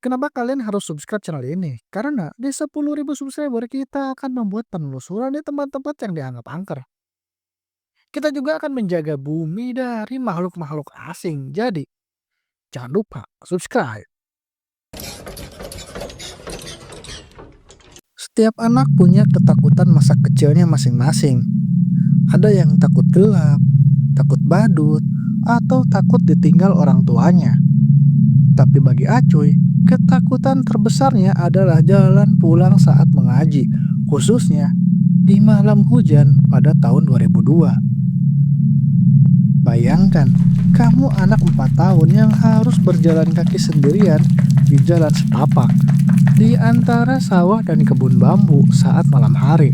Kenapa kalian harus subscribe channel ini? Karena di 10.000 subscriber kita akan membuat penelusuran di tempat-tempat yang dianggap angker. Kita juga akan menjaga bumi dari makhluk-makhluk asing. Jadi, jangan lupa subscribe. Setiap anak punya ketakutan masa kecilnya masing-masing. Ada yang takut gelap, takut badut, atau takut ditinggal orang tuanya. Tapi bagi Acuy, ketakutan terbesarnya adalah jalan pulang saat mengaji, khususnya di malam hujan pada tahun 2002. Bayangkan, kamu anak 4 tahun yang harus berjalan kaki sendirian di jalan setapak, di antara sawah dan kebun bambu saat malam hari.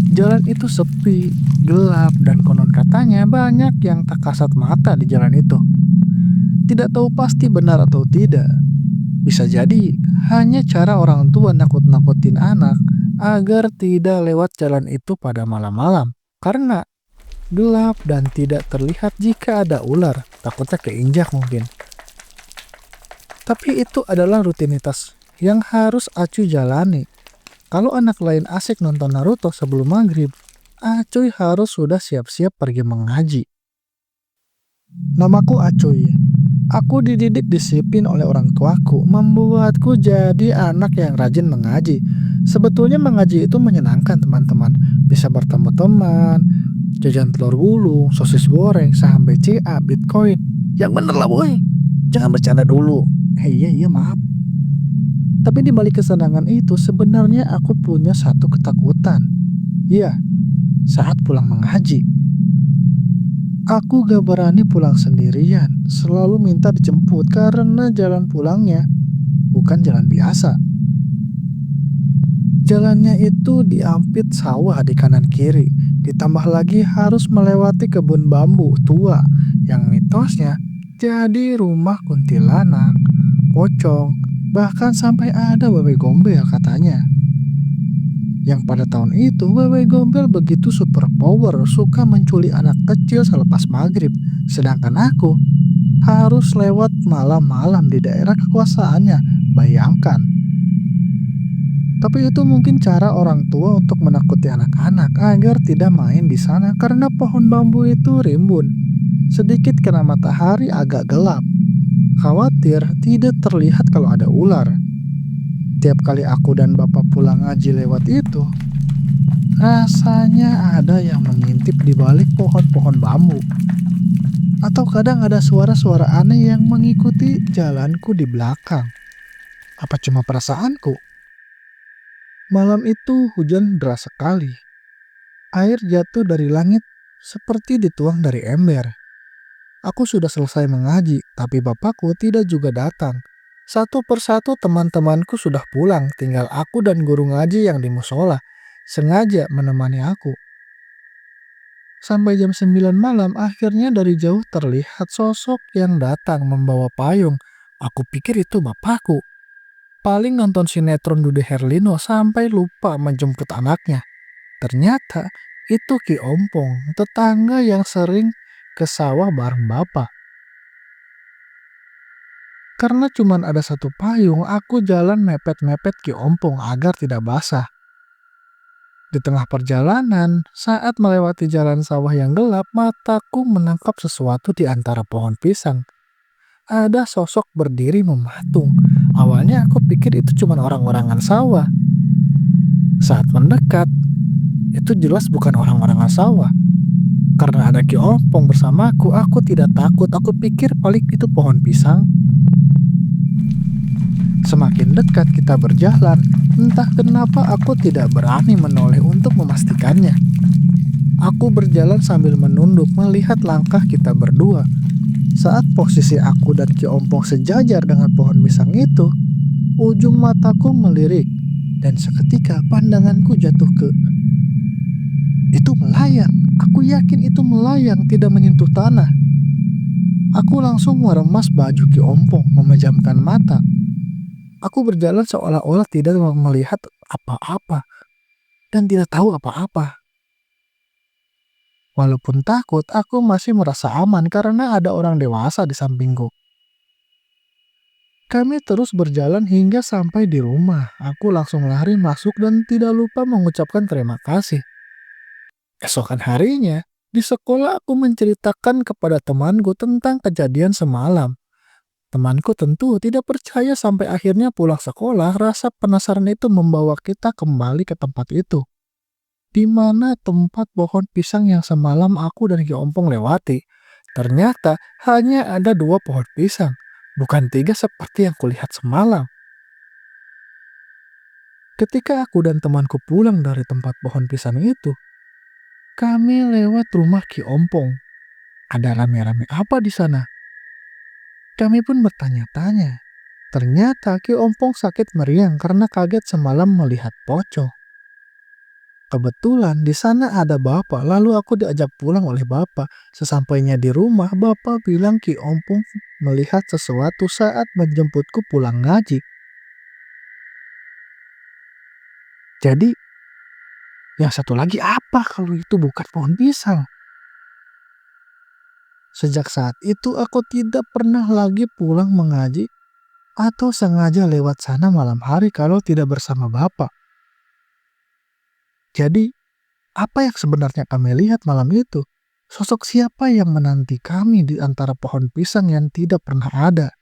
Jalan itu sepi, gelap, dan konon katanya banyak yang tak kasat mata di jalan itu. Tidak tahu pasti benar atau tidak. Bisa jadi hanya cara orang tua nakut-nakutin anak agar tidak lewat jalan itu pada malam-malam. Karena gelap dan tidak terlihat jika ada ular, takutnya keinjak mungkin. Tapi itu adalah rutinitas yang harus Acuy jalani. Kalau anak lain asik nonton Naruto sebelum maghrib, Acuy harus sudah siap-siap pergi mengaji. Namaku Acuy. Aku dididik disiplin oleh orang tuaku, membuatku jadi anak yang rajin mengaji. Sebetulnya mengaji itu menyenangkan teman-teman. Bisa bertemu teman, jajan telur gulung, sosis goreng, saham BCA, Bitcoin. Yang bener lah boy, jangan bercanda dulu. Iya maaf. Tapi di balik kesenangan itu sebenarnya aku punya satu ketakutan. Iya, saat pulang mengaji. Aku gak berani pulang sendirian, selalu minta dijemput karena jalan pulangnya bukan jalan biasa. Jalannya itu diampit sawah di kanan kiri, ditambah lagi harus melewati kebun bambu tua yang mitosnya jadi rumah kuntilanak, pocong, bahkan sampai ada wewe gombel katanya. Yang pada tahun itu, wewe gombel begitu super power, suka menculik anak kecil selepas maghrib. Sedangkan aku harus lewat malam-malam di daerah kekuasaannya. Bayangkan. Tapi itu mungkin cara orang tua untuk menakuti anak-anak agar tidak main di sana karena pohon bambu itu rimbun. Sedikit kena matahari agak gelap. Khawatir tidak terlihat kalau ada ular. Tiap kali aku dan bapak pulang ngaji lewat itu, rasanya ada yang mengintip di balik pohon-pohon bambu. Atau kadang ada suara-suara aneh yang mengikuti jalanku di belakang. Apa cuma perasaanku? Malam itu hujan deras sekali. Air jatuh dari langit seperti dituang dari ember. Aku sudah selesai mengaji, tapi bapakku tidak juga datang. Satu persatu teman-temanku sudah pulang, tinggal aku dan guru ngaji yang di musola, sengaja menemani aku. Sampai jam 9 malam, akhirnya dari jauh terlihat sosok yang datang membawa payung. Aku pikir itu bapakku. Paling nonton sinetron Dude Herlino sampai lupa menjemput anaknya. Ternyata itu Ki Ompong, tetangga yang sering ke sawah bareng bapak. Karena cuma ada satu payung, aku jalan mepet-mepet Ki Ompong agar tidak basah. Di tengah perjalanan, saat melewati jalan sawah yang gelap, mataku menangkap sesuatu di antara pohon pisang. Ada sosok berdiri mematung. Awalnya aku pikir itu cuma orang-orangan sawah. Saat mendekat, itu jelas bukan orang-orangan sawah. Karena ada Ki Ompong bersamaku, aku tidak takut. Aku pikir paling itu pohon pisang. Semakin dekat kita berjalan, entah kenapa aku tidak berani menoleh untuk memastikannya. Aku berjalan sambil menunduk melihat langkah kita berdua. Saat posisi aku dan Ki Ompong sejajar dengan pohon pisang itu, ujung mataku melirik dan seketika pandanganku jatuh ke... Itu melayang. Aku yakin itu melayang, tidak menyentuh tanah. Aku langsung meremas baju Ki Ompong, memejamkan mata. Aku berjalan seolah-olah tidak melihat apa-apa dan tidak tahu apa-apa. Walaupun takut, aku masih merasa aman karena ada orang dewasa di sampingku. Kami terus berjalan hingga sampai di rumah. Aku langsung lari masuk dan tidak lupa mengucapkan terima kasih. Esokan harinya, di sekolah aku menceritakan kepada temanku tentang kejadian semalam. Temanku tentu tidak percaya sampai akhirnya pulang sekolah, rasa penasaran itu membawa kita kembali ke tempat itu. Di mana tempat pohon pisang yang semalam aku dan Ki Ompong lewati. Ternyata hanya ada 2 pohon pisang, bukan 3 seperti yang kulihat semalam. Ketika aku dan temanku pulang dari tempat pohon pisang itu, kami lewat rumah Ki Ompong. Ada rame-rame apa di sana? Kami pun bertanya-tanya. Ternyata Ki Ompong sakit meriang karena kaget semalam melihat pocong. Kebetulan di sana ada bapak, lalu aku diajak pulang oleh bapak. Sesampainya di rumah, bapak bilang Ki Ompong melihat sesuatu saat menjemputku pulang ngaji. Jadi, yang satu lagi apa kalau itu bukan pohon pisang? Sejak saat itu aku tidak pernah lagi pulang mengaji atau sengaja lewat sana malam hari kalau tidak bersama bapak. Jadi, apa yang sebenarnya kami lihat malam itu? Sosok siapa yang menanti kami di antara pohon pisang yang tidak pernah ada?